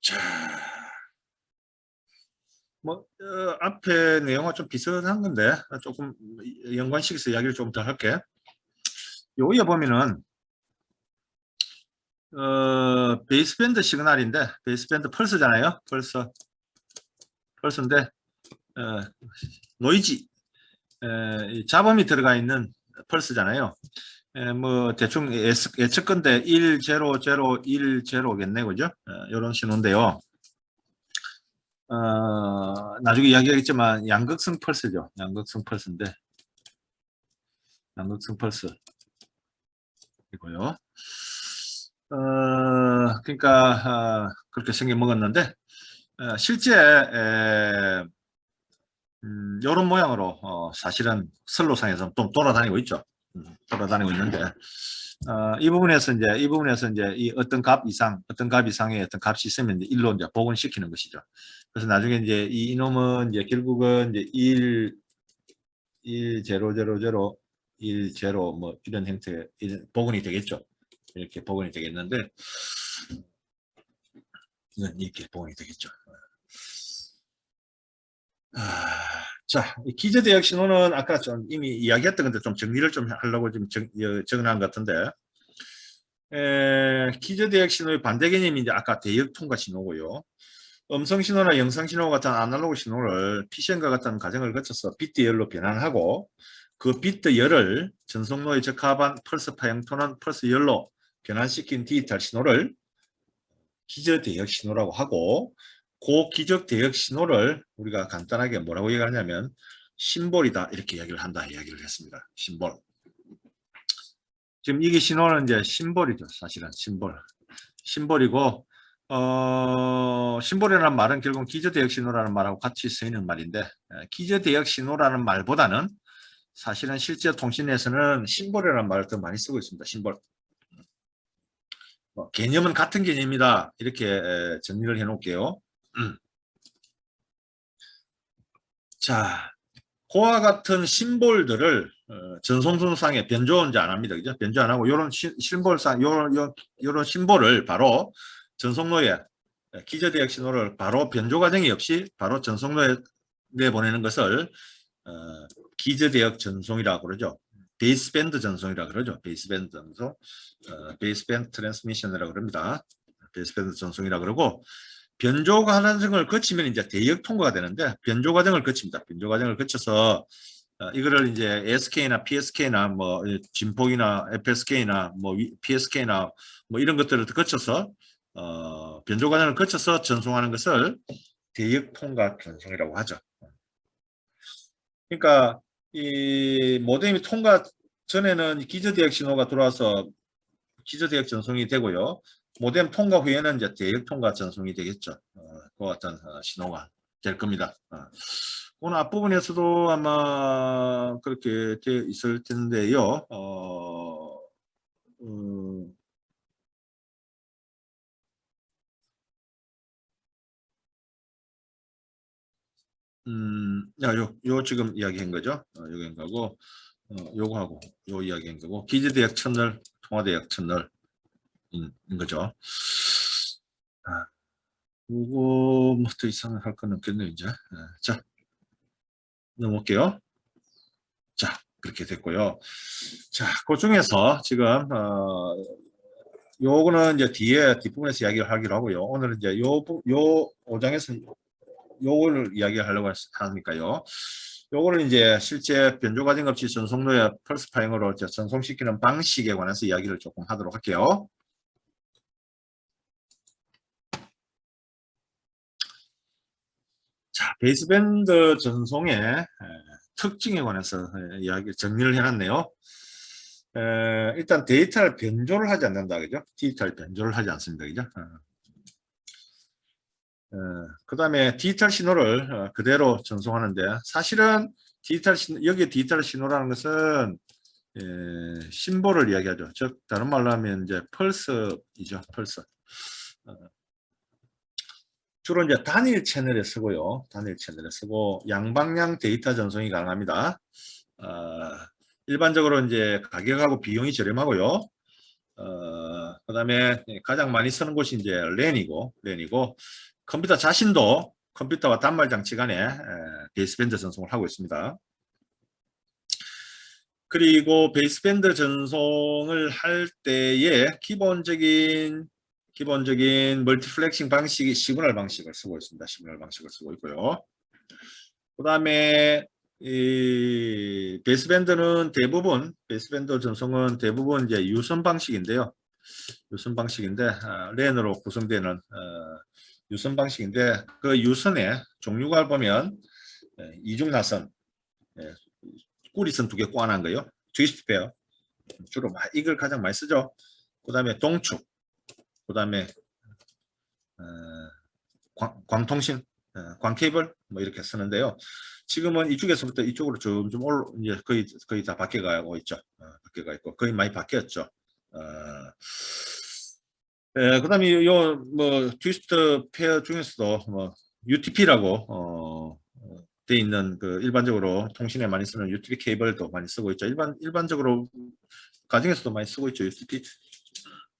자, 앞에 내용과 좀 비슷한 건데, 조금 연관시켜서 이야기를 좀 더 할게. 여기에 보면은, 베이스밴드 시그널인데, 베이스밴드 펄스잖아요. 펄스인데, 노이지, 이 잡음이 들어가 있는 펄스잖아요. 뭐, 대충 예측건데 1, 0, 0, 1, 0겠네, 그죠? 이런 신호인데요. 나중에 이야기하겠지만, 양극성 펄스죠. 양극성 펄스인데, 양극성 펄스. 이고요. 그러니까 그렇게 생겨 먹었는데 실제 이런 모양으로 사실은 선로상에서 좀 돌아다니고 있죠. 돌아다니고 있는데 이 부분에서 이제 이 어떤 값 이상의 어떤 값이 있으면 이제 일로 이제 복원시키는 것이죠. 그래서 나중에 이제 이 이놈은 이제 결국은 이제 1 0 0 0 1 0 뭐 이런 형태의 복원이 되겠죠. 이렇게 복원이 되겠는데 이건 이렇게 복원이 되겠죠. 자, 기저대역 신호는 아까 좀 이미 이야기했던 건데 좀 정리를 좀 하려고 지금 적어놓은 것 같은데 기저대역 신호의 반대 개념이 이제 아까 대역 통과 신호고요. 음성 신호나 영상 신호 같은 아날로그 신호를 PCM과 같은 과정을 거쳐서 비트 열로 변환하고 그 비트 열을 전송로에 적합한 펄스 파형 또는 펄스 열로 변환시킨 디지털 신호를 기저대역 신호라고 하고 그 기저대역 신호를 우리가 간단하게 뭐라고 얘기하냐면 심볼이다 이렇게 이야기를 한다 이야기를 했습니다. 심볼. 지금 이게 신호는 이제 심볼이죠. 사실은 심볼이고 심볼이라는 말은 결국 기저대역 신호라는 말하고 같이 쓰이는 말인데 기저대역 신호라는 말보다는 사실은 실제 통신에서는 심볼이라는 말을 더 많이 쓰고 있습니다. 심볼. 개념은 같은 개념이다. 이렇게 정리를 해 놓을게요. 자, 그와 같은 심볼들을 전송선상에 변조는 이제 안 합니다. 그죠? 변조 안 하고 요런 심볼상 요런 심볼을 바로 전송로에 기저대역 신호를 바로 변조 과정이 없이 바로 전송로에 내보내는 것을 기저대역 전송이라고 그러죠. 베이스밴드 전송이라고 그러죠. 베이스밴드 전송, 베이스밴드 트랜스미션이라고 그럽니다. 베이스밴드 전송이라고 그러고 변조 과정을 거치면 이제 대역 통과가 되는데 변조 과정을 거칩니다. 변조 과정을 거쳐서 이거를 이제 SK나 PSK나 뭐 진폭이나 FSK나 뭐 PSK나 뭐 이런 것들을 거쳐서 변조 과정을 거쳐서 전송하는 것을 대역 통과 전송이라고 하죠. 그러니까 이 모뎀이 통과 전에는 기저대역 신호가 들어와서 기저대역 전송이 되고요. 모뎀 통과 후에는 이제 대역 통과 전송이 되겠죠. 그 같은 신호가 될 겁니다. 오늘 앞부분에서도 아마 그렇게 되어 있을 텐데요. 요 지금 이야기한 거죠. 요긴 거고, 요거하고 요 이야기한 거고, 기저대역 채널, 통화대역 채널인 거죠. 요거 뭐 더 이상 할 건 없겠네요, 이제. 자, 넘어올게요. 자, 그렇게 됐고요. 자, 그 중에서 지금 요거는 이제 뒷부분에서 이야기를 하기로 하고요. 오늘은 이제 요 5장에서 요거를 이야기하려고 하니까요. 요거를 이제 실제 변조 과정 없이 전송로에 펄스 파형으로 전송시키는 방식에 관해서 이야기를 조금 하도록 할게요. 자, 베이스밴드 전송의 특징에 관해서 이야기 정리를 해놨네요. 일단 데이터를 변조를 하지 않는다, 그죠? 디지털 변조를 하지 않습니다, 그죠? 그 다음에 디지털 신호를 그대로 전송하는데 사실은 여기 디지털 신호라는 것은 심볼을 이야기하죠. 즉 다른 말로 하면 이제 펄스이죠. 펄스. 주로 이제 단일 채널에 쓰고요. 단일 채널에 쓰고 양방향 데이터 전송이 가능합니다. 일반적으로 이제 가격하고 비용이 저렴하고요. 그다음에 가장 많이 쓰는 곳이 이제 랜이고 컴퓨터 자신도 컴퓨터와 단말 장치 간에 베이스밴드 전송을 하고 있습니다. 그리고 베이스밴드 전송을 할 때에 기본적인 멀티플렉싱 방식이 시그널 방식을 쓰고 있습니다. 시그널 방식을 쓰고 있고요. 그 다음에 이 베이스밴드 전송은 대부분 이제 유선 방식인데요. 유선 방식인데 랜으로 구성되는 유선 방식인데 그 유선의 종류가 보면 이중 나선, 꾸리선 2개 꽂아놓은 거요. 트위스트 페어 주로 이걸 가장 많이 쓰죠. 그 다음에 동축, 그 다음에 광통신, 광케이블 뭐 이렇게 쓰는데요. 지금은 이쪽에서부터 이쪽으로 점점 이제 거의 다 바뀌어가고 있죠. 바뀌어가 있고 거의 많이 바뀌었죠. 그다음에 뭐 트위스트 페어 중에서도 뭐 UTP라고 돼 있는 그 일반적으로 통신에 많이 쓰는 UTP 케이블도 많이 쓰고 있죠. 일반적으로 가정에서도 많이 쓰고 있죠. UTP,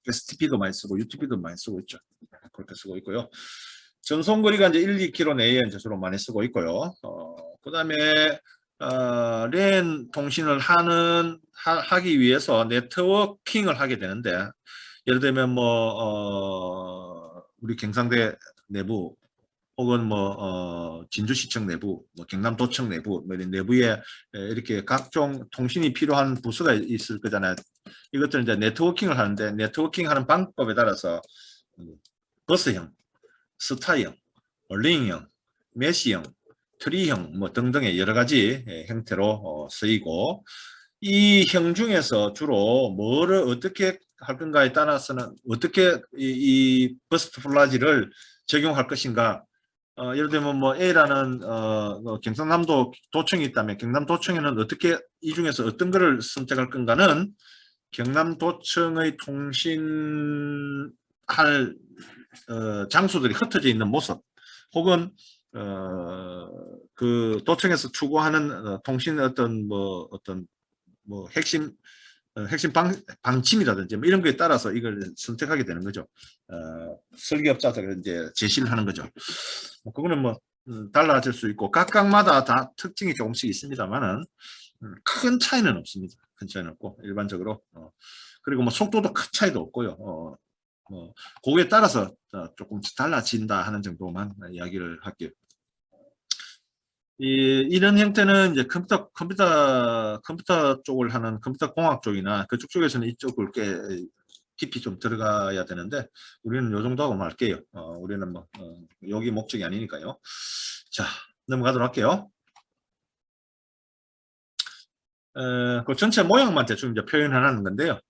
STP도 많이 쓰고 UTP도 많이 쓰고 있죠. 그렇게 쓰고 있고요. 전송 거리가 이제 1, 2km 내에 이제 주로 많이 쓰고 있고요. 그다음에 랜 통신을 하기 위해서 네트워킹을 하게 되는데 예를 들면 뭐 우리 경상대 내부 혹은 뭐 진주시청 내부, 뭐 경남도청 내부, 뭐 이런 내부에 이렇게 각종 통신이 필요한 부서가 있을 거잖아요. 이것들은 이제 네트워킹을 하는데 네트워킹하는 방법에 따라서 버스형, 스타형, 링형, 메시형, 트리형 뭐 등등의 여러 가지 형태로 쓰이고 이 형 중에서 주로 뭐를 어떻게 할 건가에 따라서는 어떻게 이 버스트 플라지를 적용할 것인가. 예를 들면 뭐 A라는 경상남도 도청이 있다면 경남도청에는 어떻게 이 중에서 어떤 거를 선택할 건가는 경남도청의 통신할 장소들이 흩어져 있는 모습 혹은 그 도청에서 추구하는 통신 어떤 핵심 방침이라든지 뭐 이런 거에 따라서 이걸 선택하게 되는 거죠. 설계업자들이 이제 제시를 하는 거죠. 뭐 그거는 뭐 달라질 수 있고 각각마다 다 특징이 조금씩 있습니다만은 큰 차이는 없습니다. 큰 차이는 없고 일반적으로 그리고 뭐 속도도 큰 차이도 없고요. 뭐 그거에 따라서 조금 달라진다 하는 정도만 이야기를 할게요. 이런 형태는 이제 컴퓨터 쪽을 하는 컴퓨터 공학 쪽이나 그쪽 쪽에서는 이쪽을 꽤 깊이 좀 들어가야 되는데 우리는 요 정도 하고 할게요. 우리는 뭐 여기 목적이 아니니까요. 자, 넘어가도록 할게요. 그 전체 모양만 대충 이제 표현하는 건데요.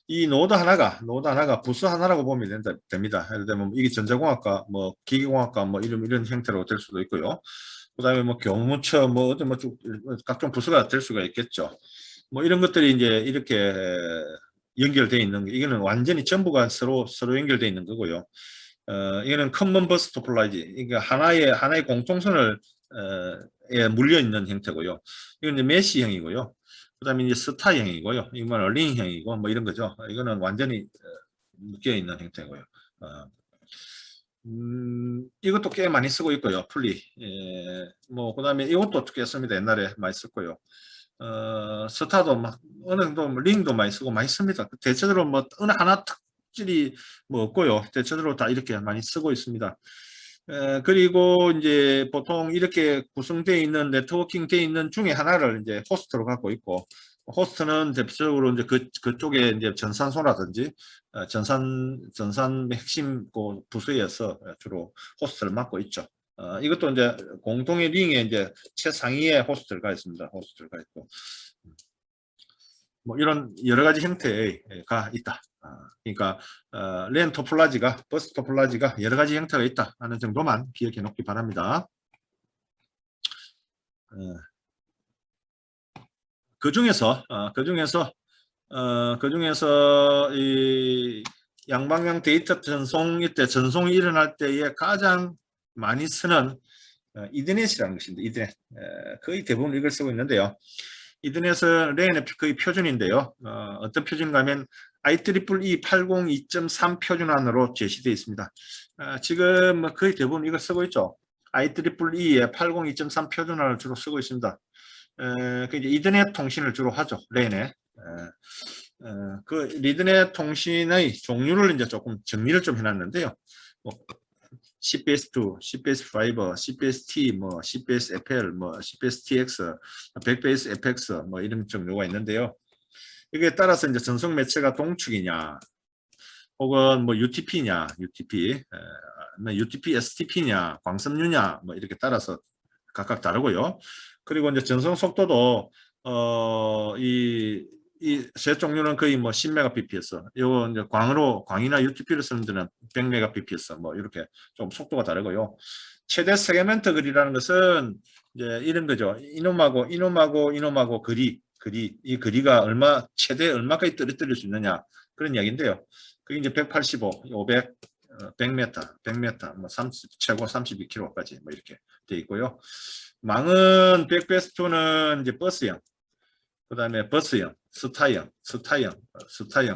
이 노드 하나가 부스 하나라고 보면 됩니다. 예를 들면 이게 전자공학과, 뭐 기계공학과, 뭐 이런 형태로 될 수도 있고요. 그다음에 뭐 교무처, 뭐 어떤 뭐 각종 부서가 될 수가 있겠죠. 뭐 이런 것들이 이제 이렇게 연결되어 있는 게 이거는 완전히 전부가 서로 연결되어 있는 거고요. 이거는 커먼 버스 토폴로지, 그러니까 하나의 공통선을 에 물려 있는 형태고요. 이건 이제 메시형이고요. 그다음에 이제 스타형이고요. 이건 링형이고 뭐 이런 거죠. 이거는 완전히 묶여 있는 형태고요. 이것도 꽤 많이 쓰고 있고요. 풀리. 뭐 그다음에 이것도 꽤 씁니다. 옛날에 많이 썼고요. 스타도 막 어느 정도 링도 많이 쓰고 많이 씁니다. 대체적으로 뭐 어느 하나 특질이 뭐 없고요. 대체적으로 다 이렇게 많이 쓰고 있습니다. 그리고 이제 보통 이렇게 구성되어 있는 네트워킹 되어 있는 중에 하나를 이제 호스트로 갖고 있고 호스트는 대표적으로 이제 그쪽에 이제 전산소라든지 전산 핵심 그 부서에서 주로 호스트를 맡고 있죠. 이것도 이제 공동의 링에 이제 최상위에 호스트가 있습니다. 호스트가 있고 뭐 이런 여러 가지 형태가 있다. 그러니까 랜 토폴라지가 버스 토폴라지가 여러 가지 형태가 있다 하는 정도만 기억해 놓기 바랍니다. 그 중에서 이 양방향 데이터 전송일 때 전송이 일어날 때에 가장 많이 쓰는 이더넷이라는 것입니다. 이더넷. 거의 대부분 이걸 쓰고 있는데요. 이더넷은 랜의 거의 표준인데요. 어떤 표준가 하면 IEEE 802.3 표준안으로 제시되어 있습니다. 지금 뭐 거의 대부분 이걸 쓰고 있죠. IEEE의 802.3 표준안을 주로 쓰고 있습니다. 그 이제 이더넷 통신을 주로 하죠. 랜에. 그 리드넷 통신의 종류를 이제 조금 정리를 좀 해놨는데요. 뭐 CPS2, CPS5, CPS-T, 뭐 CPS-FL, 뭐 CPS-TX, 백베이스 FX 뭐 이런 종류가 있는데요. 이게 따라서 이제 전송 매체가 동축이냐, 혹은 뭐 UTP냐, UTP STP냐, 광섬유냐, 뭐 이렇게 따라서 각각 다르고요. 그리고 이제 전송 속도도 이 세 종류는 거의 뭐 10mbps, 요거 이제 광이나 UTP를 쓰는 데는 100mbps, 뭐 이렇게 좀 속도가 다르고요. 최대 세그멘트 거리라는 것은 이제 이런 거죠. 이놈하고 거리, 이 거리가 최대 얼마까지 떨어뜨릴 수 있느냐, 그런 이야기인데요. 그게 이제 185, 500, 100m, 뭐 30, 최고 32km까지 뭐 이렇게 돼 있고요. 망은 백베스트는 이제 버스형, 그 다음에 버스형, 스타형,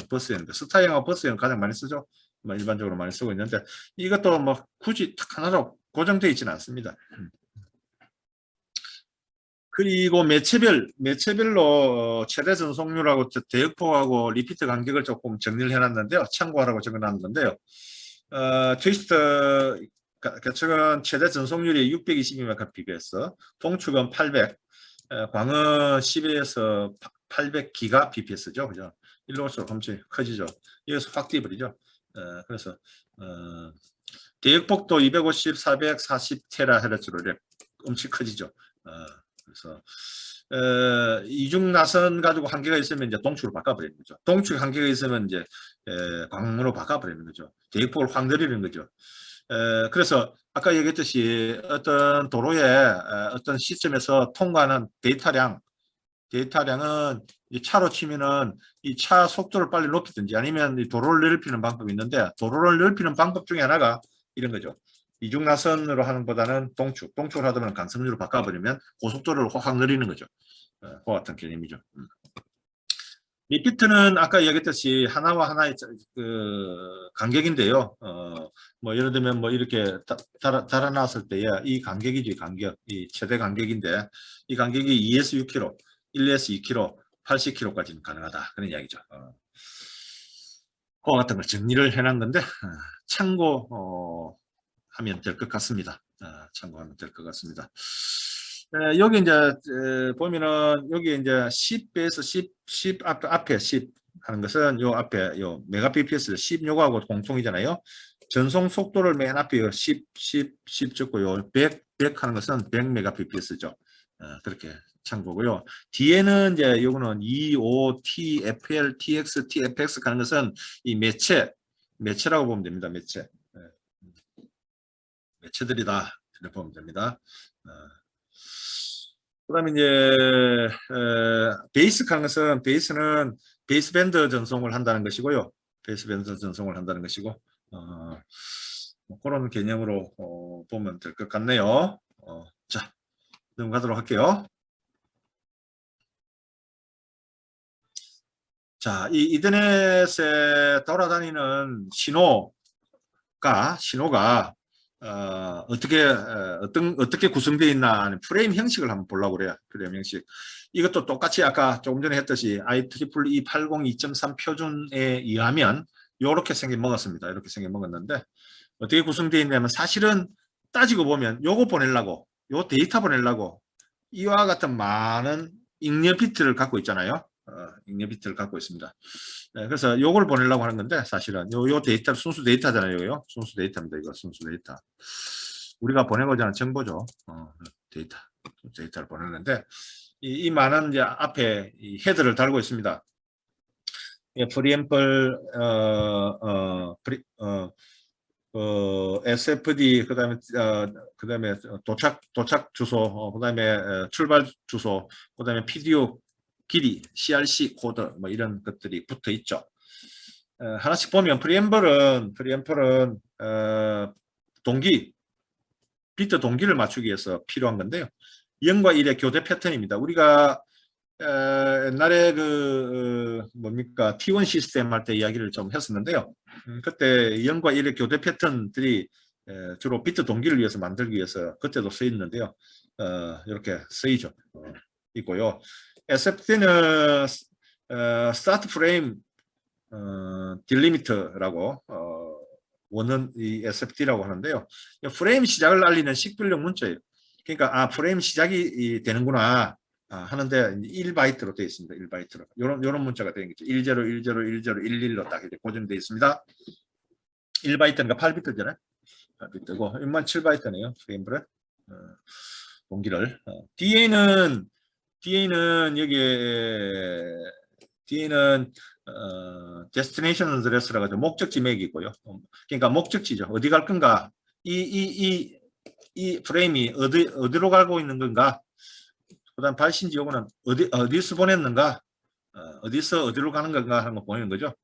버스형. 스타형하고 버스형 가장 많이 쓰죠. 뭐 일반적으로 많이 쓰고 있는데, 이것도 뭐 굳이 딱 하나로 고정되어 있지는 않습니다. 그리고 매체별로 최대 전송률하고 대역폭하고 리피트 간격을 조금 정리를 해놨는데요. 참고하라고 적어놨는데요. 트위스트 측은 최대 전송률이 622mbps, 동축은 800, 광은 10에서 800GBps죠. 그죠? 일로 올수록 엄청 커지죠. 여기서 확 뛰어버리죠. 그래서 대역폭도 250, 440THz로 이렇게 엄청 커지죠. 그래서 이중 나선 가지고 한계가 있으면 이제 동축으로 바꿔버리는 거죠. 동축 한계가 있으면 이제 광으로 바꿔버리는 거죠. 대역폭을 확 늘리는 거죠. 그래서 아까 얘기했듯이 어떤 도로에 어떤 시점에서 통과하는 데이터량은 이 차로 치면은 이 차 속도를 빨리 높이든지 아니면 이 도로를 넓히는 방법이 있는데, 도로를 넓히는 방법 중에 하나가 이런 거죠. 이중나선으로 하는 것보다는 동축을 하다 보면 간섬유로 바꿔버리면 고속도로를 확 늘리는 거죠. 그와 같은 개념이죠. 리피트는 아까 얘기했듯이 하나와 하나의 그 간격인데요. 뭐 예를 들면 뭐 이렇게 달아놨을 때에 이 간격이지, 이 최대 간격인데, 이 간격이 2에서 6km, 1에서 2km, 80km까지는 가능하다, 그런 이야기죠. 그와 같은 걸 정리를 해놓은 건데 참고하면 될 것 같습니다. 참고하면 될 것 같습니다. 여기 이제 보면은 여기 이제 10 앞에 10 하는 것은 요 앞에 요 메가bps를 10 요거하고 공통이잖아요. 전송 속도를 맨 앞에 10 적고 요 100 하는 것은 100mbps죠. 그렇게 참고고요. 뒤에는 이제 요거는 E5, T, FL, TX, TFX 하는 것은 이 매체라고 보면 됩니다. 매체들이다 이렇게 보면 됩니다. 그다음에 이제 베이스 하는 것은 베이스밴드 전송을 한다는 것이고요. 베이스밴드 전송을 한다는 것이고, 뭐 그런 개념으로 보면 될 것 같네요. 자, 넘어가도록 할게요. 자, 이 이더넷에 돌아다니는 신호가 어떻게 구성되어 있나, 프레임 형식을 한번 보려고 그래요. 프레임 형식. 이것도 똑같이 아까 조금 전에 했듯이 IEEE 802.3 표준에 의하면 이렇게 생겨먹었습니다. 이렇게 생겨먹었는데 어떻게 구성되어 있냐면, 사실은 따지고 보면 요거 보내려고, 요 데이터 보내려고 이와 같은 많은 잉여 비트를 갖고 있잖아요. 잉여 비트를 갖고 있습니다. 그래서 요걸 보내려고 하는 건데, 사실은 요 데이터 순수 데이터잖아요. 이거요. 순수 데이터입니다. 이거 순수 데이터. 우리가 보내고자 하는 정보죠. 데이터를 보내는데, 이 많은 이제 앞에 이 헤드를 달고 있습니다. 프리앰플, SFD, 그다음에 도착 주소, 그다음에 출발 주소, 그다음에 PDO 길이, CRC 코드, 뭐 이런 것들이 붙어 있죠. 하나씩 보면 프리앰플은 비트 동기를 맞추기 위해서 필요한 건데요. 0과 1의 교대 패턴입니다. 우리가 옛날에 그 뭡니까 T1 시스템 할 때 이야기를 좀 했었는데요. 그때 0과 1의 교대 패턴들이 주로 비트 동기를 위해서 만들기 위해서 그때도 쓰였는데요. 이렇게 쓰이죠. 있고요. SFT는 스타트 프레임 딜리미터라고 원은 이 SFT라고 하는데요. 프레임 시작을 알리는 식별력 문자예요. 그러니까 프레임 시작이 되는구나 하는데 1바이트로 되어 있습니다. 1바이트로. 요런 문자가 되는 거죠. 10, 10, 10, 11로 딱 이렇게 고정되어 있습니다. 1바이트니까 8비트잖아요. 8비트고 67바이트네요. 프레임브레 동기를. DA는 여기에 DA는 데스티네이션 어드레스라고 하죠. 목적지 맥이고요. 그러니까 목적지죠. 어디 갈 건가? 이 프레임이 어디로 가고 있는 건가? 그다음 발신지 요거는 어디서 보냈는가? 어디서 어디로 가는 건가 하는 거 보이는 거죠.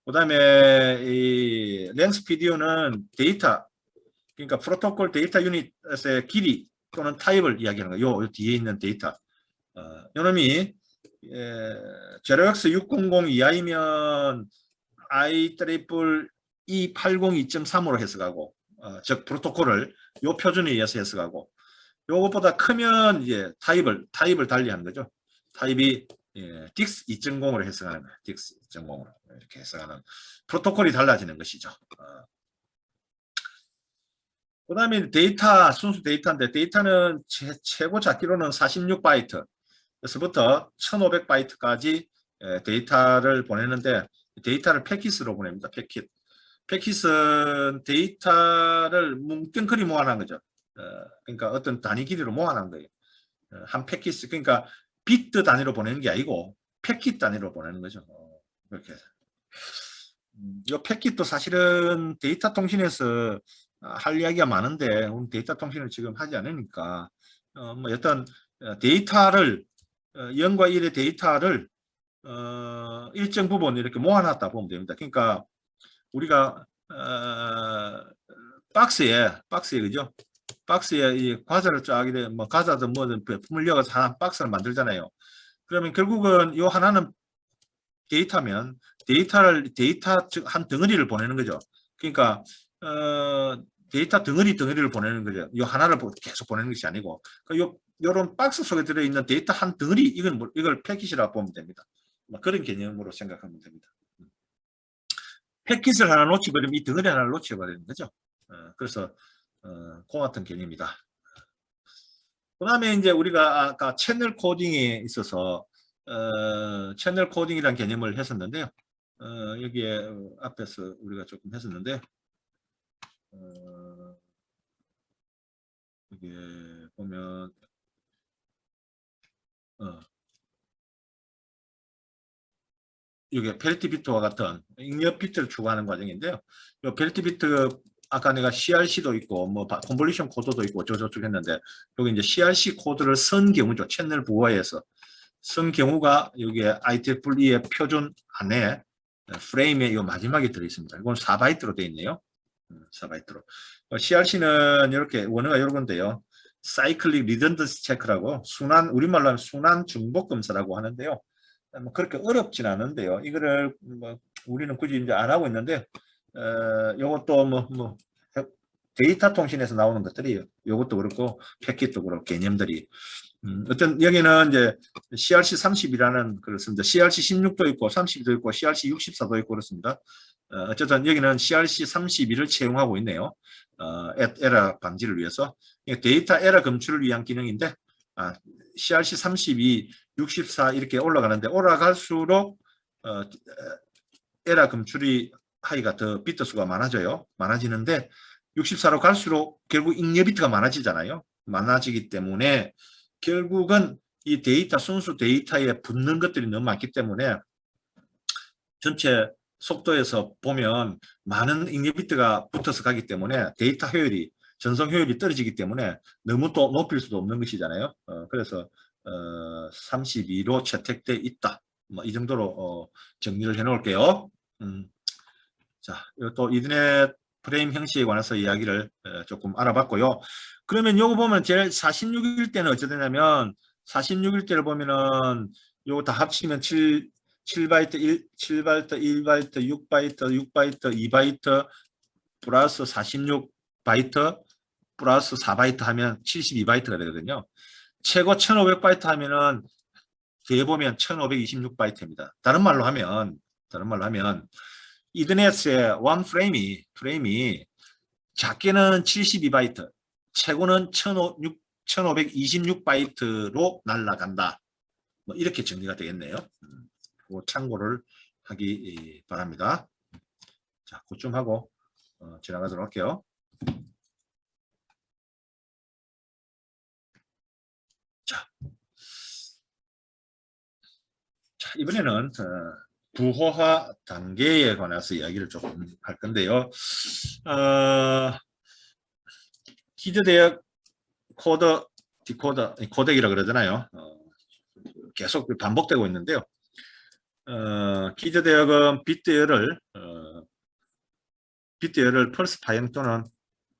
그다음에 이 랭스 PDO는 데이터, 그러니까 프로토콜 데이터 유닛의 길이 또는 타입을 이야기하는 거예요. 요 뒤에 있는 데이터. 요놈이 제로엑스 600 이하이면 IEEE 802.3으로 해석하고, 즉 프로토콜을 요 표준에 의해서 해석하고, 요것보다 크면 이제 타입을 달리하는 거죠. 타입이 DIX 2.0으로 해석하는 거예요. DIX 2.0으로 이렇게 해석하는 프로토콜이 달라지는 것이죠. 그 다음에 데이터, 순수 데이터인데 데이터는 최고 작기로는 46바이트에서부터 1500바이트까지 데이터를 보내는데 데이터를 패킷으로 보냅니다. 패킷은 데이터를 뭉뚱그리 모아놓은 거죠. 그러니까 어떤 단위 길이로 모아놓은 거예요. 한 패킷, 그러니까 비트 단위로 보내는 게 아니고 패킷 단위로 보내는 거죠. 이렇게. 이 패킷도 사실은 데이터 통신에서 할 이야기가 많은데 데이터 통신을 지금 하지 않으니까 뭐 여튼 데이터를 0과 1의 데이터를 일정 부분 이렇게 모아놨다 보면 됩니다. 그러니까 우리가 박스에 그죠? 박스에 이 과자를 쫙 이래 뭐 과자든 뭐든 품을 넣어서 하나 박스를 만들잖아요. 그러면 결국은 요 하나는 데이터면 데이터 즉 한 덩어리를 보내는 거죠. 그러니까 데이터 덩어리를 보내는 거죠. 요 하나를 계속 보내는 것이 아니고 요런 박스 속에 들어있는 데이터 한 덩어리 이걸 패킷이라고 보면 됩니다. 그런 개념으로 생각하면 됩니다. 패킷을 하나 놓치버리면 이 덩어리 하나를 놓쳐버리는 거죠. 그래서 그 같은 개념이다. 그 다음에 이제 우리가 아까 채널 코딩에 있어서 채널 코딩이라는 개념을 했었는데요. 여기에 앞에서 우리가 조금 했었는데 여기에 보면 이게 페리티 비트와 같은 입력 비트를 추구하는 과정인데요. 이 페리티 비트 아까 내가 CRC도 있고 뭐 컨볼루션 코드도 있고 저쪽 했는데 여기 이제 CRC 코드를 쓴 경우죠. 채널 부호에서 쓴 경우가 여기에 IEEE의 표준 안에 프레임에 이 마지막에 들어있습니다. 이건 4바이트로 되어 있네요. 4바이트로. CRC는 이렇게 원어가 이런 건데요. 사이클릭 리던던시 체크라고 우리말로 하면 순환 중복 검사라고 하는데요. 뭐 그렇게 어렵진 않은데요. 이거를 뭐 우리는 굳이 이제 안 하고 있는데 요것도 뭐 데이터 통신에서 나오는 것들이 요것도 그렇고 패킷도 그렇고 개념들이 어떤 여기는 이제 CRC30이라는 그렇습니다. CRC16도 있고 30도 있고 CRC64도 있고 그렇습니다. 어쨌든 여기는 CRC32를 채용하고 있네요. 에러 방지를 위해서 데이터 에러 검출을 위한 기능인데 CRC32, 64 이렇게 올라가는데 올라갈수록 에러 검출이 하기가 더 비트 수가 많아지는데 64로 갈수록 결국 잉여 비트가 많아지잖아요. 많아지기 때문에 결국은 이 데이터 순수 데이터에 붙는 것들이 너무 많기 때문에 전체 속도에서 보면 많은 잉여 비트가 붙어서 가기 때문에 데이터 효율이 전송 효율이 떨어지기 때문에 너무 또 높일 수도 없는 것이잖아요. 그래서 32로 채택돼 있다. 뭐 이 정도로 정리를 해 놓을게요. 자, 또 이더넷 프레임 형식에 관해서 이야기를 조금 알아봤고요. 그러면 요거 보면 제일 46일 때는 어찌 되냐면 46일 때를 보면은 요거 다 합치면 7바이트 7바이트 1바이트 6바이트 6바이트 2바이트 플러스 46바이트 플러스 4바이트 하면 72바이트가 되거든요. 최고 1500바이트 하면은 뒤에 보면 1526바이트입니다. 다른 말로 하면 이더넷의 원 프레임이 작게는 72바이트, 최고는 1526바이트로 날아간다. 뭐 이렇게 정리가 되겠네요. 그거 참고를 하기 바랍니다. 자, 그좀 하고 지나가도록 할게요. 자, 이번에는 부호화 단계에 관해서 이야기를 조금 할 건데요. 기저대역 코더, 디코더, 코덱이라 그러잖아요. 계속 반복되고 있는데요. 기저대역은 비트열을 펄스 파형 또는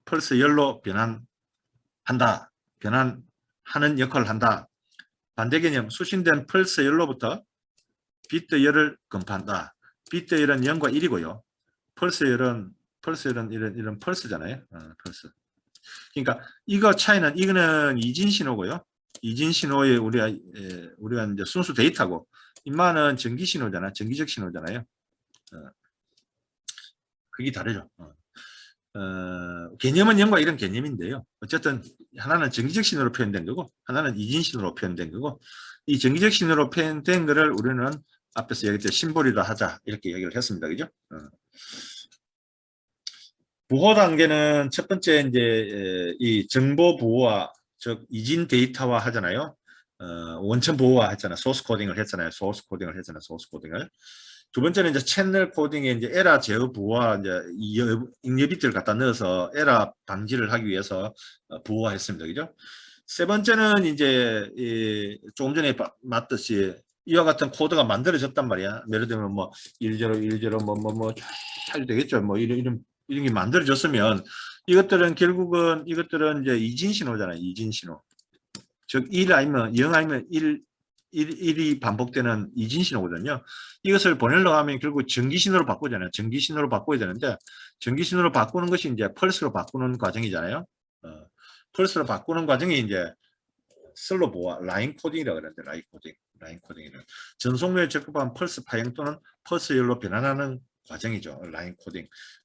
펄스 열로 변환하는 역할을 한다. 반대 개념, 수신된 펄스 열로부터 비트 열을 검파한다. 비트 열은 0과 1이고요. 펄스 열은 이런 펄스잖아요. 펄스. 그러니까 이거 차이는 이거는 이진 신호고요. 이진 신호에 우리가 이제 순수 데이터고, 인마는 전기 신호잖아. 전기적 신호잖아요. 그게 다르죠. 개념은 0과 1은 개념인데요. 어쨌든 하나는 전기적 신호로 표현된 거고, 하나는 이진 신호로 표현된 거고, 이 전기적 신호로 표현된 거를 우리는 앞에서 얘기했듯이 심볼이라 하자 이렇게 얘기를 했습니다. 그죠? 부호 단계는 첫 번째 이제 이 정보 부호화, 즉 이진 데이터화 하잖아요. 원천 부호화 했잖아요. 소스 코딩을 했잖아요. 소스 코딩을. 두 번째는 이제 채널 코딩에 이제 에러 제어 부호화, 이제 입력 비트를 갖다 넣어서 에러 방지를 하기 위해서 부호화했습니다. 그죠? 세 번째는 이제 조금 전에 봤듯이 이와 같은 코드가 만들어졌단 말이야. 예를 들면 뭐 1010 잘 되겠죠. 뭐 이런 게 만들어졌으면 결국은 이것들은 이제 이진 신호잖아요. 이진 신호. 즉 1 아니면 0 아니면 1이 반복되는 이진 신호거든요. 이것을 보내려고 하면 결국 전기 신호로 바꾸잖아요. 전기 신호로 바꿔야 되는데, 전기 신호로 바꾸는 것이 이제 펄스로 바꾸는 과정이잖아요. 펄스로 바꾸는 과정이 이제 슬로 보아 라인 코딩이라고 그러는데, 라인 코딩이는 전송료에 적합한 펄스 파형 또는 펄스 열로 변환하는 과정이죠.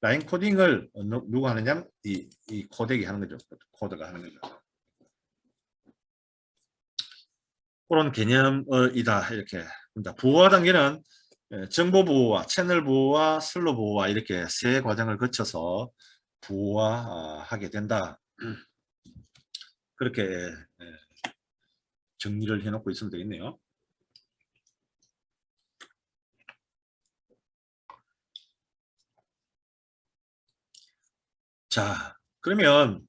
라인 코딩을 누가 하느냐? 이 코덱이 하는 거죠. 코드가 하는 거죠. 그런 개념이다 이렇게. 부호화 단계는 정보 부호화, 채널 부호화, 슬로 부호화 이렇게 세 과정을 거쳐서 부호화하게 된다. 그렇게 정리를 해놓고 있으면 되겠네요. 자, 그러면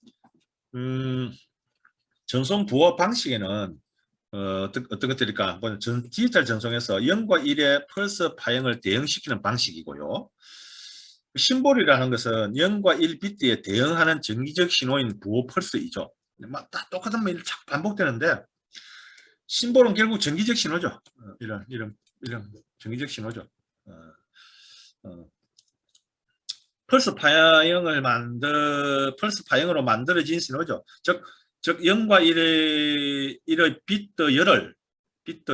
전송 부호 방식에는 어떤 것들일까? 디지털 전송에서 0과 1의 펄스 파형을 대응시키는 방식이고요. 심볼이라는 것은 0과 1 비트에 대응하는 정기적 신호인 부호 펄스이죠. 막 다 똑같은 말이 자꾸 반복되는데, 심볼은 결국 정기적 신호죠. 이런 정기적 신호죠. 펄스 파형으로 만들어진 신호죠. 즉 0과 1의 비트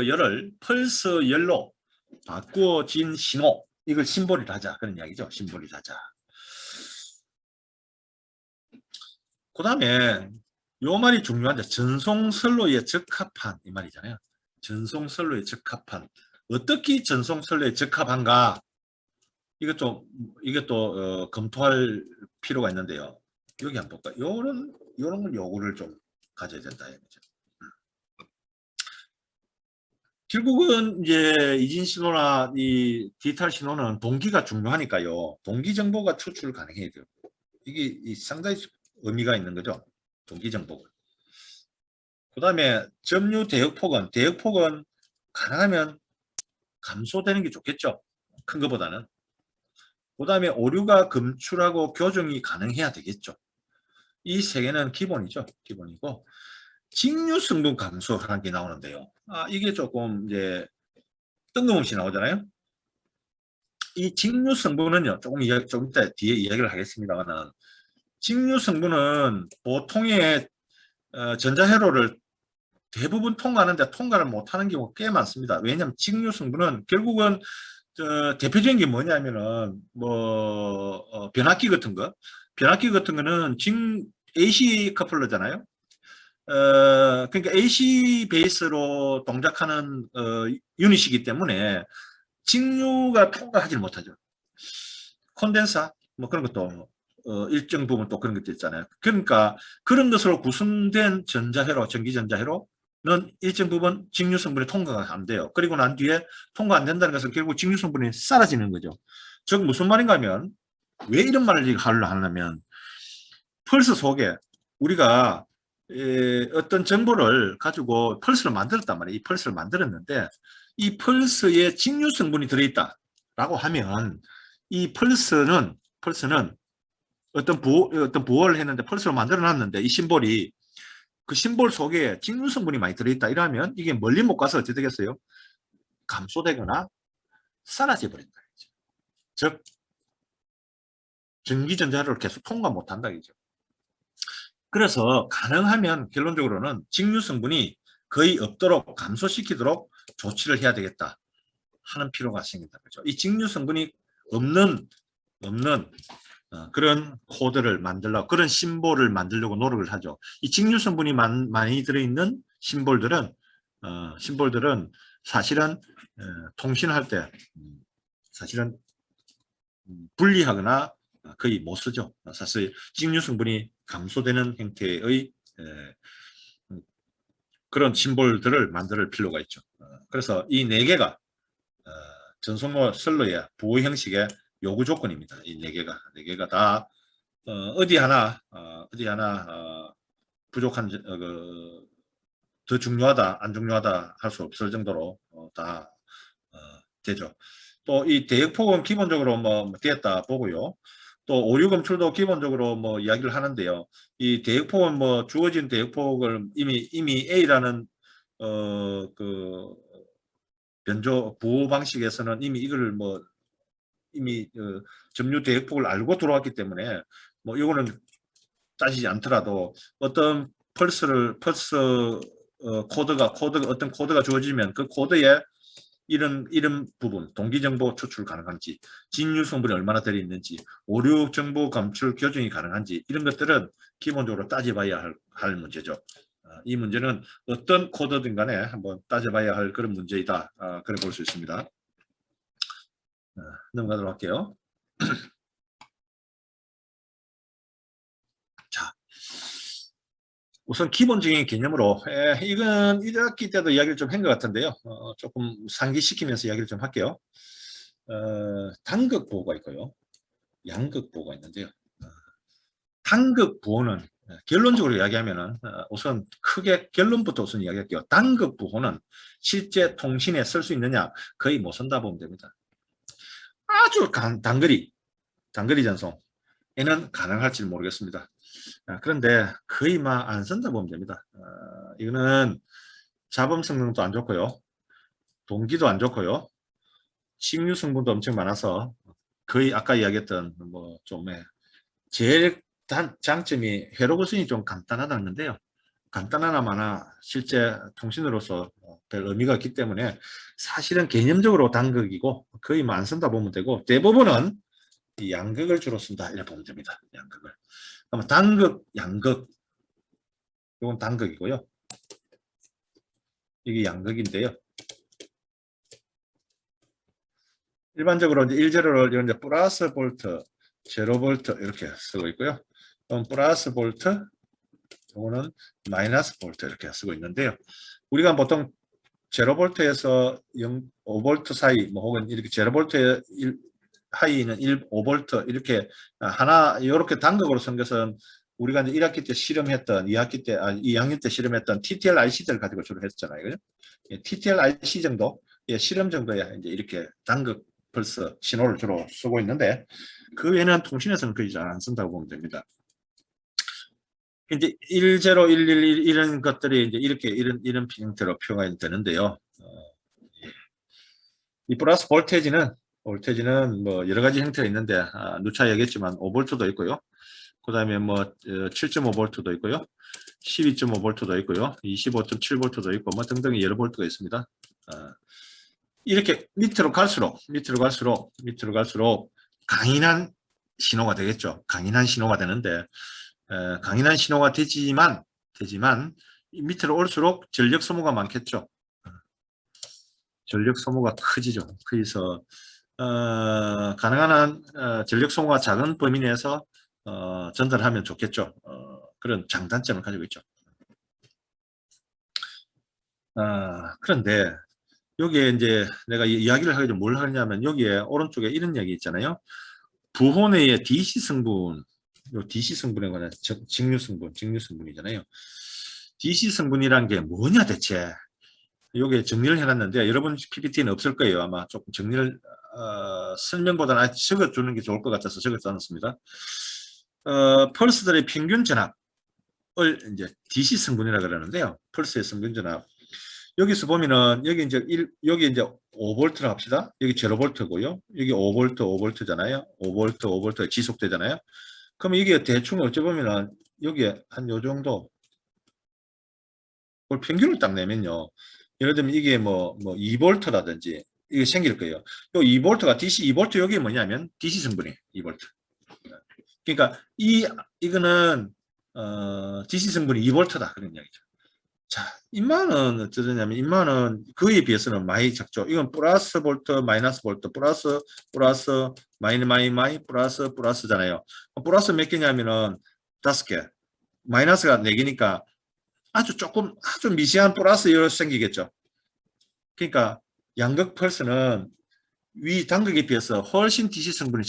열을 펄스 열로 바꾸어진 신호, 이걸 심볼이라 하자 그런 이야기죠. 심볼이라 하자. 그 다음에 요 말이 중요한데, 전송선로에 적합한 이 말이잖아요. 전송선로에 적합한. 어떻게 전송선로에 적합한가? 이것도 검토할 필요가 있는데요. 여기 한번 볼까요? 요런 요구를 좀 가져야 된다. 결국은 이제 이진 신호나 이 디지털 신호는 동기가 중요하니까요. 동기 정보가 추출 가능해야 돼요. 이게 상당히 의미가 있는 거죠. 동기 정보가. 그 다음에 점유 대역폭은 가능하면 감소되는 게 좋겠죠. 큰 것보다는. 그 다음에 오류가 검출하고 교정이 가능해야 되겠죠. 이 세 개는 기본이죠. 기본이고, 직류 성분 감소하는 게 나오는데요. 이게 조금 이제 뜬금없이 나오잖아요. 이 직류 성분은요, 좀 이따 뒤에 이야기를 하겠습니다만은, 직류 성분은 보통의 전자회로를 대부분 통과하는데 통과를 못하는 경우가 꽤 많습니다. 왜냐하면 직류 성분은 결국은 대표적인 게 뭐냐면은 변압기 같은 거, 변압기 같은 거는 AC 커플러잖아요. 그러니까 AC 베이스로 동작하는 유닛이기 때문에 직류가 통과하지 못하죠. 콘덴사 뭐 그런 것도 일정 부분 또 그런 것도 있잖아요. 그러니까 그런 것으로 구성된 전자회로, 전기전자회로는 일정 부분 직류 성분이 통과가 안 돼요. 그리고 난 뒤에 통과 안 된다는 것은 결국 직류 성분이 사라지는 거죠. 즉 무슨 말인가 하면, 왜 이런 말을 하려면, 펄스 속에 우리가 어떤 정보를 가지고 펄스를 만들었단 말이에요. 이 펄스를 만들었는데 이 펄스에 직류 성분이 들어있다라고 하면, 이 펄스는 어떤 부호를 했는데 펄스로 만들어 놨는데 이 심볼이, 그 심볼 속에 직류 성분이 많이 들어있다 이러면 이게 멀리 못 가서 어떻게 되겠어요? 감소되거나 사라져 버린다. 즉 전기전자를 계속 통과 못 한다 이죠. 그래서 가능하면 결론적으로는 직류 성분이 거의 없도록 감소시키도록 조치를 해야 되겠다 하는 필요가 생긴다. 그죠? 이 직류 성분이 없는 그런 코드를 만들려고, 그런 심볼을 만들려고 노력을 하죠. 이 직류 성분이 많이 들어있는 심볼들은 사실은 통신할 때 사실은 분리하거나 거의 못 쓰죠. 사실 직류 성분이 감소되는 형태의 그런 심볼들을 만들 필요가 있죠. 그래서 이 네 개가 전송로 선로의 부호 형식의 요구 조건입니다. 이 네 개가 다 어디 하나 부족한 더 중요하다 안 중요하다 할 수 없을 정도로 다 되죠. 또 이 대역폭은 기본적으로 뭐 되었다 보고요. 또 오류 검출도 기본적으로 뭐 이야기를 하는데요. 이 대역폭은 뭐 주어진 대역폭을 이미 A라는 그 변조 부호 방식에서는 이미 이걸 뭐 이미 점유 대역폭을 알고 들어왔기 때문에 뭐 이거는 따지지 않더라도 어떤 펄스 코드가 어떤 코드가 주어지면 그 코드에 이런 부분, 동기정보 추출 가능한지, 진유 성분이 얼마나 들어있는지, 오류 정보 감출 교정이 가능한지, 이런 것들은 기본적으로 따져봐야 할 문제죠. 이 문제는 어떤 코드든 간에 한번 따져봐야 할 그런 문제이다. 그래 볼 수 있습니다. 넘어가도록 할게요. 자, 우선 기본적인 개념으로, 이건 1학기 때도 이야기를 좀 한 것 같은데요. 조금 상기시키면서 이야기를 좀 할게요. 단극 부호가 있고요. 양극 부호가 있는데요. 단극 부호는 결론적으로 이야기하면은 우선 크게 결론부터 우선 이야기할게요. 단극 부호는 실제 통신에 쓸 수 있느냐? 거의 못 쓴다 보면 됩니다. 아주 단거리 전송에는 가능할지 모르겠습니다. 그런데 거의 막 안 쓴다 보면 됩니다. 이거는 잡음 성능도 안 좋고요. 동기도 안 좋고요. 식류 성분도 엄청 많아서 거의 아까 이야기했던 좀 제일 장점이 회로 구성이 좀 간단하다는 건데요. 간단하나마나 실제 통신으로서 별 의미가 없기 때문에 사실은 개념적으로 단극이고 거의 뭐 안 쓴다 보면 되고, 대부분은 이 양극을 주로 쓴다 이렇게 보면 됩니다. 양극을. 그러면 단극, 양극, 이건 단극이고요. 이게 양극인데요. 일반적으로 이제 1제로를 이런 이제 플러스 볼트, 제로 볼트 이렇게 쓰고 있고요. 그럼 플러스 볼트, 이거는 마이너스 볼트 이렇게 쓰고 있는데요. 우리가 보통 제로 볼트에서 5볼트 사이, 뭐 혹은 이렇게 제로 볼트의 하이는 5볼트 이렇게 하나 이렇게 단극으로 쓴 것은 우리가 이제 1학기 때 실험했던 2학년 때 실험했던 TTL IC들을 가지고 주로 했잖아요. 그죠? TTL IC 정도, 실험 정도야 이제 이렇게 단극 펄스 신호를 주로 쓰고 있는데, 그 외에는 통신에서는 거의 잘 안 쓴다고 보면 됩니다. 이제 10, 111 이런 것들이 이제 이런 형태로 표가 되는데요. 이 플러스 볼테지는 뭐 여러 가지 형태가 있는데 누차 얘기했지만 5V도 있고요. 그 다음에 뭐 7.5V도 있고요. 12.5V도 있고요. 25.7V도 있고 뭐 등등 여러 볼트가 있습니다. 이렇게 밑으로 갈수록 강인한 신호가 되겠죠. 강인한 신호가 되는데 강인한 신호가 되지만 밑으로 올수록 전력 소모가 많겠죠. 전력 소모가 커지죠. 그래서 가능한 한 전력 소모가 작은 범위 내에서 전달하면 좋겠죠. 그런 장단점을 가지고 있죠. 그런데 여기에 이제 내가 이야기를 하기 전에 뭘 하냐면 여기에 오른쪽에 이런 얘기 있잖아요. 부호 내의 DC 성분, 요 DC 성분에 관한 직류 성분이잖아요. DC 성분이란 게 뭐냐 대체? 요게 정리를 해놨는데 여러분 PPT는 없을 거예요. 아마 조금 정리를 설명보다는 적어주는 게 좋을 것 같아서 적어놨습니다. 펄스들의 평균 전압을 이제 DC 성분이라 그러는데요. 펄스의 성분 전압. 여기서 보면은 여기 이제 5V로 합시다. 여기 0V고요. 여기 5V잖아요. 5V 지속되잖아요. 그럼 이게 대충 어찌 보면은 여기에 한 요 정도 평균을 딱 내면요. 예를 들면 이게 뭐 2V라든지 이게 생길 거예요. 요 2V가 DC 2V 여기 뭐냐면 DC 성분이에요. 2V. 그러니까 이거는 DC 성분이 2V다 그런 이야기죠. 자, 인마는 어쩌냐면 인마는 그에 비해서는 많이 작죠. 이건 플러스 볼트, 마이너스 볼트, 플러스, 플러스잖아요. 플러스 몇 개냐면은 5개, 마이너스가 4개니까 아주 미세한 플러스 이렇게 생기겠죠. 그러니까 양극 펄스는 위 단극에 비해서 훨씬 DC 성분이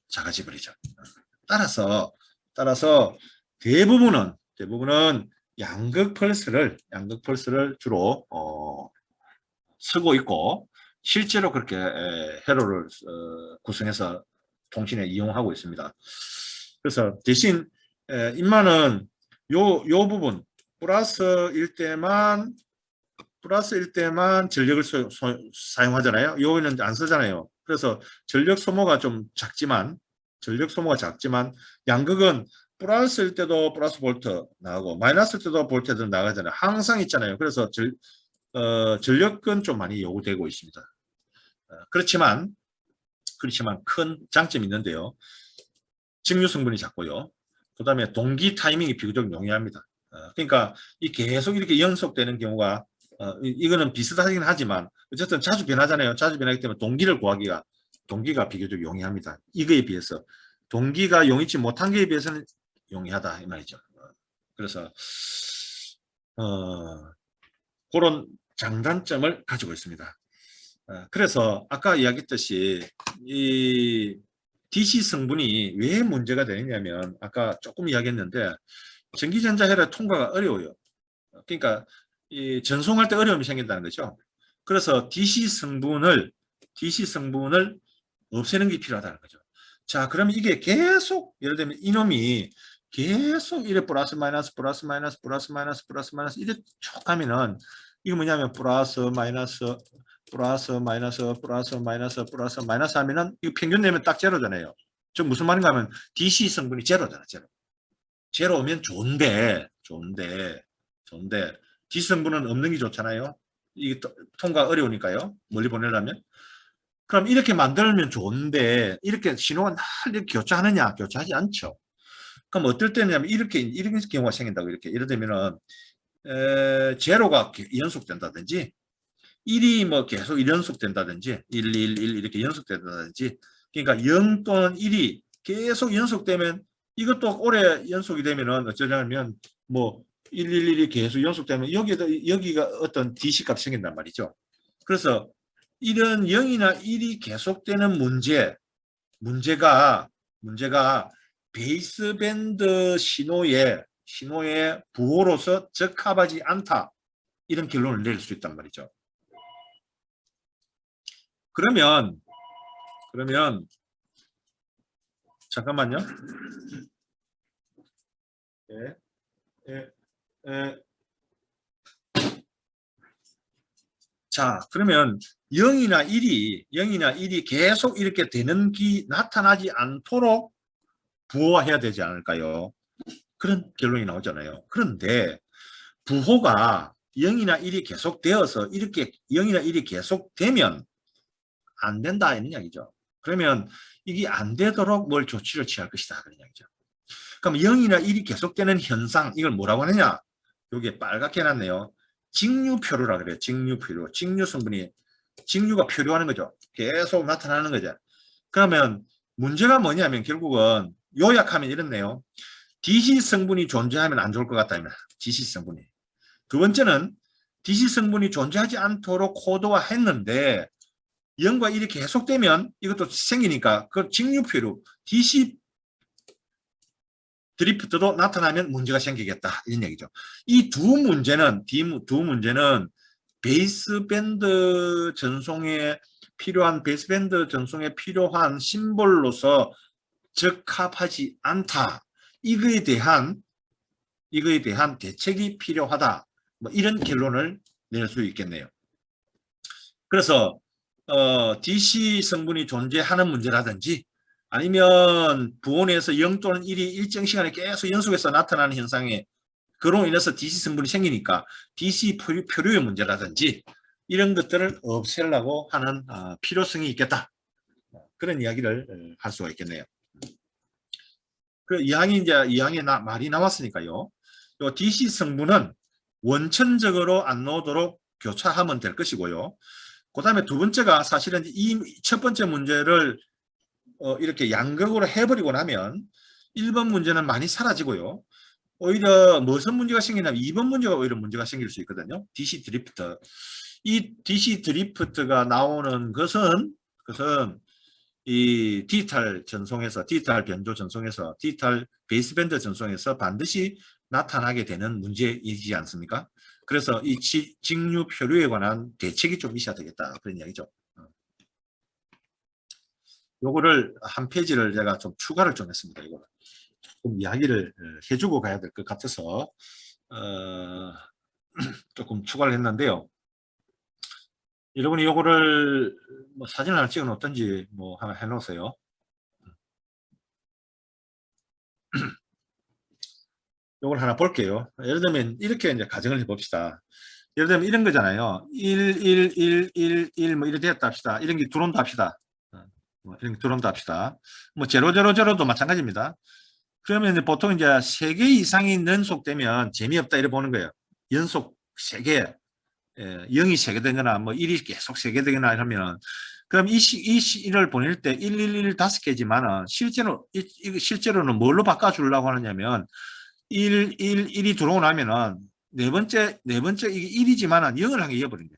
작아져 버리죠. 따라서 대부분은 양극 펄스를 주로 쓰고 있고 실제로 그렇게 회로를 구성해서 통신에 이용하고 있습니다. 그래서 대신 인마는 요 부분 플러스일 때만 전력을 사용하잖아요. 요거는 안 쓰잖아요. 그래서 전력 소모가 작지만 양극은 플러스일 때도 플러스 볼트 나가고 마이너스일 때도 볼트도 나가잖아요. 항상 있잖아요. 그래서 전력은 좀 많이 요구되고 있습니다. 그렇지만 큰 장점이 있는데요. 직류 성분이 작고요. 그 다음에 동기 타이밍이 비교적 용이합니다. 그러니까 계속 이렇게 연속되는 경우가 이거는 비슷하긴 하지만 어쨌든 자주 변하잖아요. 자주 변하기 때문에 동기가 비교적 용이합니다. 이거에 비해서 동기가 용이치 못한 거에 비해서는 용이하다 이 말이죠. 그래서 그런 장단점을 가지고 있습니다. 그래서 아까 이야기했듯이 이 DC 성분이 왜 문제가 되느냐면 아까 조금 이야기했는데 전기전자 회로 통과가 어려워요. 그러니까 이 전송할 때 어려움이 생긴다는 거죠. 그래서 DC 성분을 없애는 게 필요하다는 거죠. 자, 그러면 이게 계속 예를 들면 이놈이 계속 이래 플러스 마이너스 이래 쭉 가면은 이거 뭐냐면 플러스 마이너스 하면은 이거 평균 내면 딱 제로잖아요. 저 무슨 말인가 하면 DC 성분이 제로잖아, 제로면 좋은데 DC 성분은 없는 게 좋잖아요. 이게 통과 어려우니까요. 멀리 보내려면. 그럼 이렇게 만들면 좋은데 이렇게 신호가 날 이렇게 교차하느냐? 교차하지 않죠. 그럼 어떨 때냐면 이렇게 경우가 생긴다고 이렇게 예를 들면은 제로가 연속된다든지 1이 뭐 계속 1연속된다든지 1, 1 이렇게 연속된다든지 그러니까 0 또는 1이 계속 연속되면 이것도 오래 연속이 되면은 어쩌냐면 뭐 111이 계속 연속되면 여기가 어떤 DC 값이 생긴단 말이죠. 그래서 이런 0이나 1이 계속되는 문제가 베이스밴드 신호의 부호로서 적합하지 않다. 이런 결론을 내릴 수 있단 말이죠. 그러면 잠깐만요. 자, 그러면 0이나 1이 계속 이렇게 되는 나타나지 않도록 부호화해야 되지 않을까요? 그런 결론이 나오잖아요. 그런데 부호가 0이나 1이 계속되어서 이렇게 0이나 1이 계속되면 안 된다 이런 이야기죠. 그러면 이게 안 되도록 뭘 조치를 취할 것이다 그런 이야기죠. 그럼 0이나 1이 계속되는 현상 이걸 뭐라고 하느냐? 여기에 빨갛게 해놨네요. 직류표류라 그래요. 직류표류. 직류 성분이 직류가 표류하는 거죠. 계속 나타나는 거죠. 그러면 문제가 뭐냐면 결국은 요약하면 이렇네요. DC 성분이 존재하면 안 좋을 것 같다. DC 성분이. 두 번째는 DC 성분이 존재하지 않도록 코드화했는데 0과 1이 계속되면 이것도 생기니까 그 직류표류 DC 드리프트도 나타나면 문제가 생기겠다 이런 얘기죠. 이 두 문제는 베이스밴드 전송에 필요한 심볼로서 적합하지 않다. 이거에 대한 대책이 필요하다. 뭐 이런 결론을 낼 수 있겠네요. 그래서 DC 성분이 존재하는 문제라든지 아니면 부온에서 0 또는 1이 일정 시간에 계속 연속해서 나타나는 현상에 그로 인해서 DC 성분이 생기니까 DC 표류의 문제라든지 이런 것들을 없애려고 하는 필요성이 있겠다. 그런 이야기를 할 수가 있겠네요. 그 이항에 말이 나왔으니까요. 요 DC 성분은 원천적으로 안 나오도록 교차하면 될 것이고요. 그 다음에 두 번째가 사실은 이 첫 번째 문제를 이렇게 양극으로 해버리고 나면 1번 문제는 많이 사라지고요. 오히려 무슨 문제가 생기냐면 2번 문제가 오히려 문제가 생길 수 있거든요. DC 드리프트. 이 DC 드리프트가 나오는 것은 이 디지털 전송에서 디지털 변조 전송에서 디지털 베이스밴드 전송에서 반드시 나타나게 되는 문제이지 않습니까? 그래서 이 직류 표류에 관한 대책이 좀 있어야 되겠다 그런 이야기죠. 요거를 한 페이지를 제가 좀 추가를 좀 했습니다. 이거 좀 이야기를 해주고 가야 될 것 같아서 조금 추가를 했는데요. 여러분이 요거를 뭐 사진을 하나 찍어 놓든지 뭐 하나 해 놓으세요. 요걸 하나 볼게요. 예를 들면 이렇게 이제 가정을 해 봅시다. 예를 들면 이런 거잖아요. 1, 1, 1, 1, 1 뭐 이렇게 됐다 합시다. 이런 게 들어온다 합시다. 뭐 이런 게 들어온다 합시다. 뭐 0, 0, 0도 마찬가지입니다. 그러면 이제 보통 이제 3개 이상이 연속되면 재미없다 이렇게 보는 거예요. 연속 3개, 0이 3개 되거나 뭐 1이 계속 3개 되거나 이러면 그럼 이 시를 보낼 때 111 5개지만은 실제로는 뭘로 바꿔주려고 하느냐면 1, 1, 1이 들어오고 나면은 네 번째 이게 1이지만은 0을 한 개 이어버린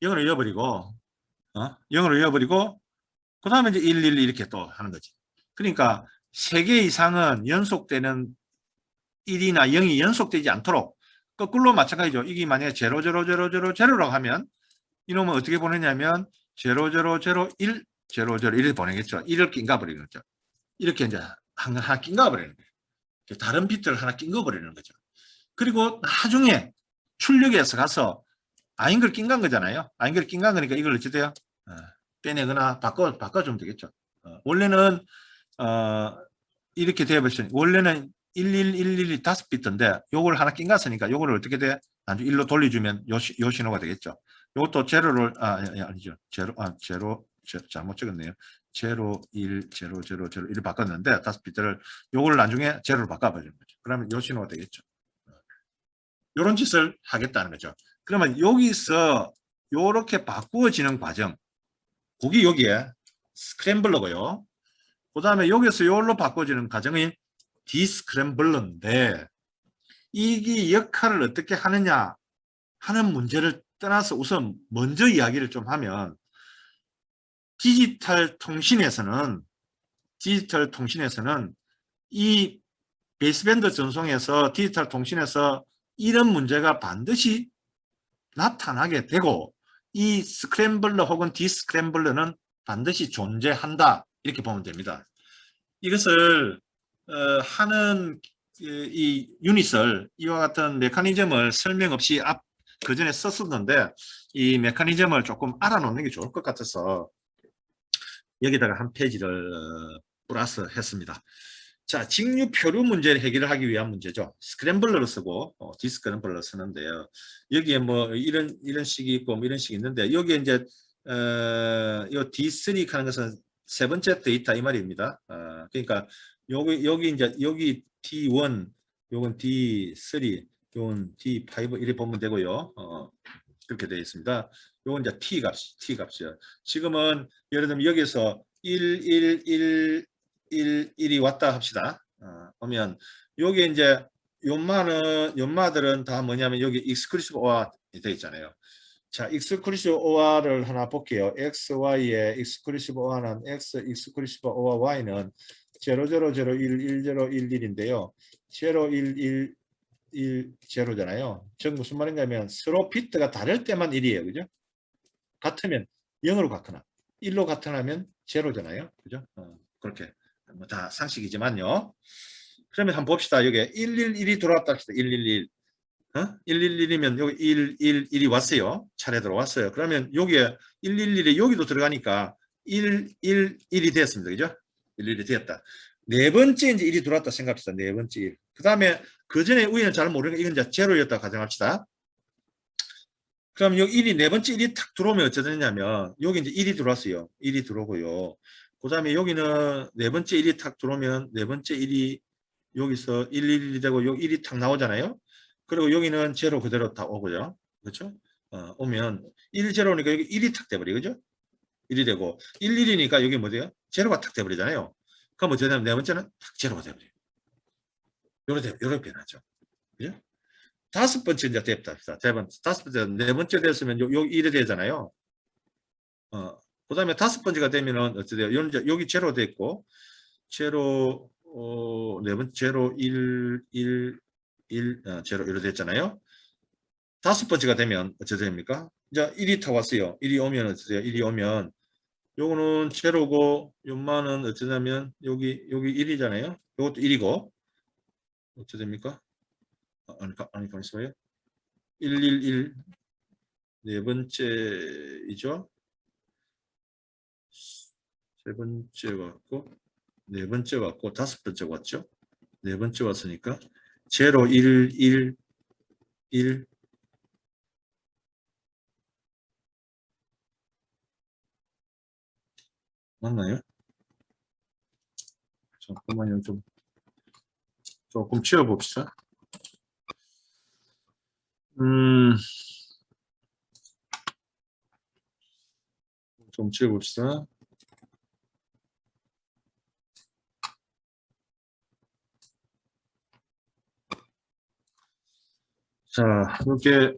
거예요. 0을 이어버리고 0으로 이어버리고 그 다음에 이제 1, 1 이렇게 또 하는 거지. 그러니까 3개 이상은 연속되는 1이나 0이 연속되지 않도록 거꾸로 마찬가지죠. 이게 만약에 0, 0, 0, 0, 0라고 하면 이놈은 어떻게 보내냐면 0, 0, 0, 1, 0, 0 이렇게 보내겠죠. 1을 낀가 버리는 거죠. 이렇게 이제 하나 낀가 버리는 거예요. 다른 비트를 하나 낀가 버리는 거죠. 그리고 나중에 출력해서 가서 아인걸 낀간 거잖아요. 아인걸 낀간 거니까 이걸 어찌 돼요? 빼내거나 바꿔주면 되겠죠. 원래는 이렇게 되어버렸으니 원래는 11111이 5비트인데 요걸 하나 낀갔으니까 요거를 어떻게 돼? 나중에 1로 돌려주면 요 신호가 되겠죠. 요것도 제로를 아니죠. 제로 잘못 적었네요. 0, 1, 0, 0, 0 1을 바꿨는데 5비트를 요걸 나중에 제로로 바꿔버리는 거죠. 그러면 요 신호가 되겠죠. 요런 짓을 하겠다는 거죠. 그러면 여기서 요렇게 바꾸어지는 과정 그게 여기에 스크램블러고요. 그 다음에 여기서 요걸로 바꿔지는 과정이 디스크램블러인데 이게 역할을 어떻게 하느냐 하는 문제를 떠나서 우선 먼저 이야기를 좀 하면 디지털 통신에서는 이 베이스밴드 전송에서 디지털 통신에서 이런 문제가 반드시 나타나게 되고 이 스크램블러 혹은 디스크램블러는 반드시 존재한다 이렇게 보면 됩니다. 이것을 하는 이 유닛을 이와 같은 메커니즘을 설명 없이 그 전에 썼었는데 이 메커니즘을 조금 알아놓는 게 좋을 것 같아서 여기다가 한 페이지를 플러스 했습니다. 자, 직류 표류 문제를 해결하기 위한 문제죠. 스크램블러를 쓰고 디스크램블러를 쓰는데요. 여기에 뭐 이런 식이 있고 뭐 이런 식이 있는데 여기에 이제 이 D3 하는 것은 세 번째 데이터 이 말입니다. 그러니까 여기 이제 여기 D1, 요건 D3, 요건 D5 이렇게 보면 되고요. 그렇게 되어 있습니다. 요건 이제 T 값이요. 지금은 예를 들면 여기서 1, 1, 1, 1이 왔다 합시다. 그러면 여기 이제 연마들은 다 뭐냐면 여기 exclusive OR 되어 있잖아요. 자, exclusive OR를 하나 볼게요. x, y의 exclusive OR는 x, exclusive OR y는 0, 0, 0, 1, 1, 0, 1, 1인데요. 0, 1, 1, 1, 0잖아요. 즉 무슨 말인가 하면 서로 비트가 다를 때만 1이에요. 그죠? 같으면 0으로 같거나 1로 같으면 0잖아요. 그죠? 그렇게 뭐 다 상식이지만요. 그러면 한번 봅시다. 여기 111이 들어왔다 합시다. 111. 111이면 여기 111이 왔어요. 차례 들어왔어요. 그러면 여기에 111이 여기도 들어가니까 111이 되었습니다. 그죠? 111이 되었다. 네 번째 이제 1이 들어왔다 생각합시다. 네 번째 1. 그 다음에 그 전에 우리는 잘 모르니까 이건 이제 제로였다 가정합시다. 그럼 여기 1이 네 번째 1이 탁 들어오면 어찌 되냐면 여기 이제 1이 들어왔어요. 1이 들어오고요. 그 다음에 여기는 네 번째 1이 탁 들어오면 네 번째 1이 여기서 111이 되고 여기 1이 탁 나오잖아요. 그리고 여기는 제로 그대로 다 오고요. 그렇죠? 오면 1, 제로니까 여기 1이 탁 돼버려. 그죠? 1이 되고 1, 1이니까 여기 뭐 돼요? 제로가 탁 돼버리잖아요. 그럼 어찌 되냐면 네 번째는 탁 제로가 돼버려요. 요렇게 변하죠. 그죠? 다섯 번째 이제 됐다. 다섯 번째, 네 번째 됐으면 여기 1이 되잖아요. 그 다음에 다섯 번째가 되면은 어떻게 돼요? 여기 제로 됐고, 제로, 네 번째 제로 1, 1, 1, 제로 이렇게 됐잖아요. 다섯 번째가 되면 어떻게 됩니까? 이제 1이 타 왔어요. 1이 오면 어떻게 돼요? 1이 오면 요거는 제로고, 요만은 어떻게 되냐면 여기 1이잖아요. 요것도 1이고, 어떻게 됩니까? 아니, 잠시만요. 111, 네 번째이죠. 세 번째 왔고, 네 번째 왔고, 다섯 번째 왔죠. 네 번째 왔으니까, 제로 1, 1, 1, 맞나요? 잠깐만요. 조금 치워봅시다. 좀 치워봅시다. 자, 이렇게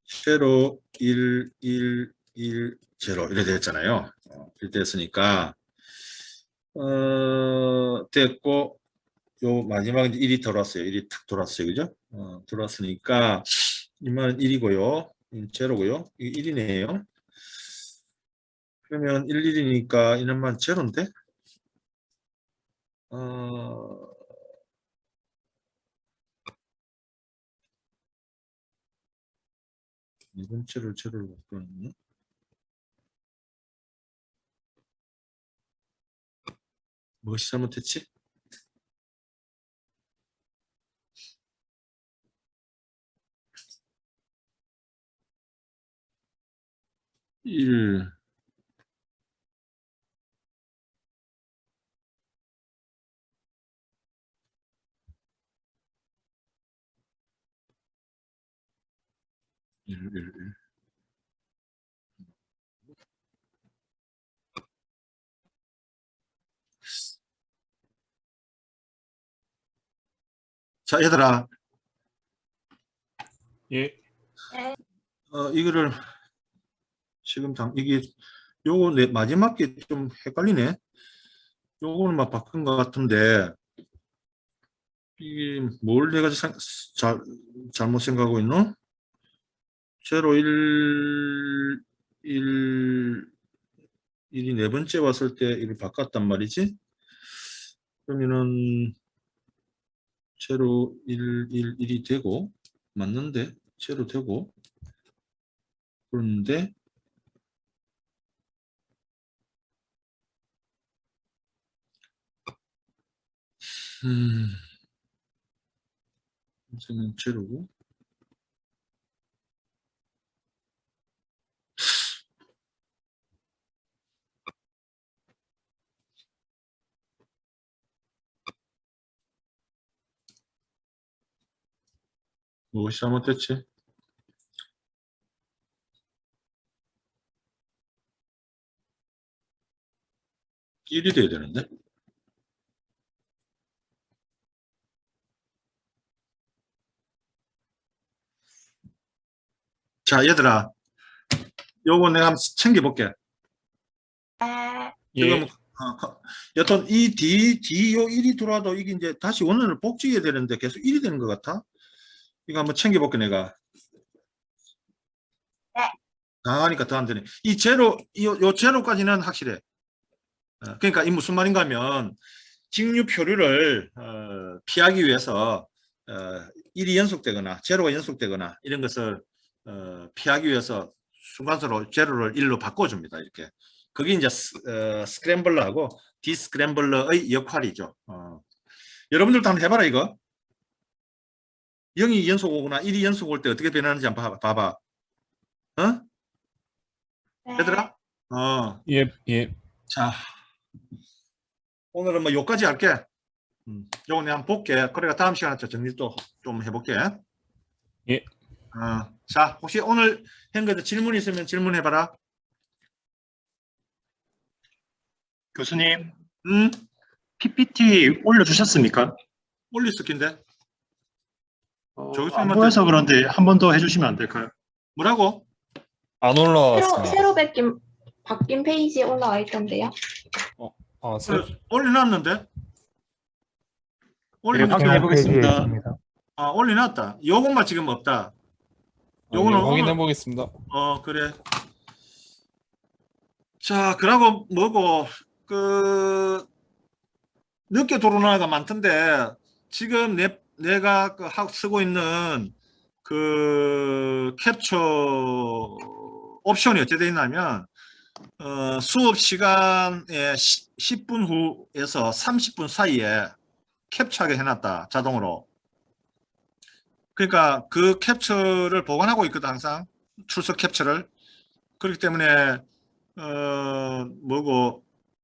제로 1, 1, 1, 제로 이렇게 됐잖아요. 이렇게 됐으니까 됐고 요 마지막에 1이 돌았어요. 1이 탁 돌았어요. 그죠? 돌았으니까 이만 1이고요. 제로고요. 이게 1이네요. 그러면 1, 1이니까 이놈만 제로인데? 이번 제로를 제로로 바꾸었네. 무엇이 잘못했지? 1, 1, 1, 1. 자, 얘들아. 예. 이거를 지금 이게 요거 마지막 게 좀 헷갈리네. 요거는 막 바꾼 것 같은데 이게 뭘 내가 잘못 생각하고 있노? 제로 1, 1, 일이 네 번째 왔을 때 일을 바꿨단 말이지. 그러면은 제로 1이 되고 맞는데 제로 되고 그런데 선생님 제로고 무엇이 잘못됐지? 일이 돼야 되는데. 자, 얘들아, 요거 내가 한번 챙겨볼게. 지금 예. 여튼 이 요 1이 들어와도 이게 이제 다시 원원을 복직해야 되는데 계속 1이 되는 것 같아. 이거 한번 챙겨볼게 내가. 하니까 더 안 되네. 이 제로, 요 제로까지는 확실해. 그러니까 이 무슨 말인가 하면 직류 표류를 피하기 위해서 1이 연속되거나 제로가 연속되거나 이런 것을 피하기 위해서 순간적으로 제로를 1로 바꿔줍니다. 이렇게. 그게 이제 스크램블러하고 디스크램블러의 역할이죠. 여러분들도 한번 해봐라 이거. 0이 연속 오거나 1이 연속 올 때 어떻게 변하는지 한번 봐봐. 어? 얘들아? 예. 예. 자, 오늘은 뭐 요까지 할게. 요거 내가 한번 볼게. 그래가 다음 시간에 정리 또 좀 해볼게. 예. 자, 혹시 오늘 한 것들 질문 있으면 질문해봐라. 교수님, 응? PPT 올려주셨습니까? 올리스 킨데 안 보여서 그런데 한 번 더 해주시면 안 될까요? 뭐라고? 안 올라왔습니다. 새로 바뀐 페이지에 올라와 있던데요. 올려놨는데? 네, 올리는 확인해 게- 보겠습니다. 올려놨다. 요것만 지금 없다. 요거는 확인해 오늘- 보겠습니다. 그래. 자, 그러고 뭐고 늦게 들어오는 애가 많던데 지금 내가 쓰고 있는 그 캡처 옵션이 어떻게 되어 있냐면 수업 시간에 10분 후에서 30분 사이에 캡처하게 해놨다, 자동으로. 그러니까 그 캡처를 보관하고 있거든, 항상 출석 캡처를. 그렇기 때문에 뭐고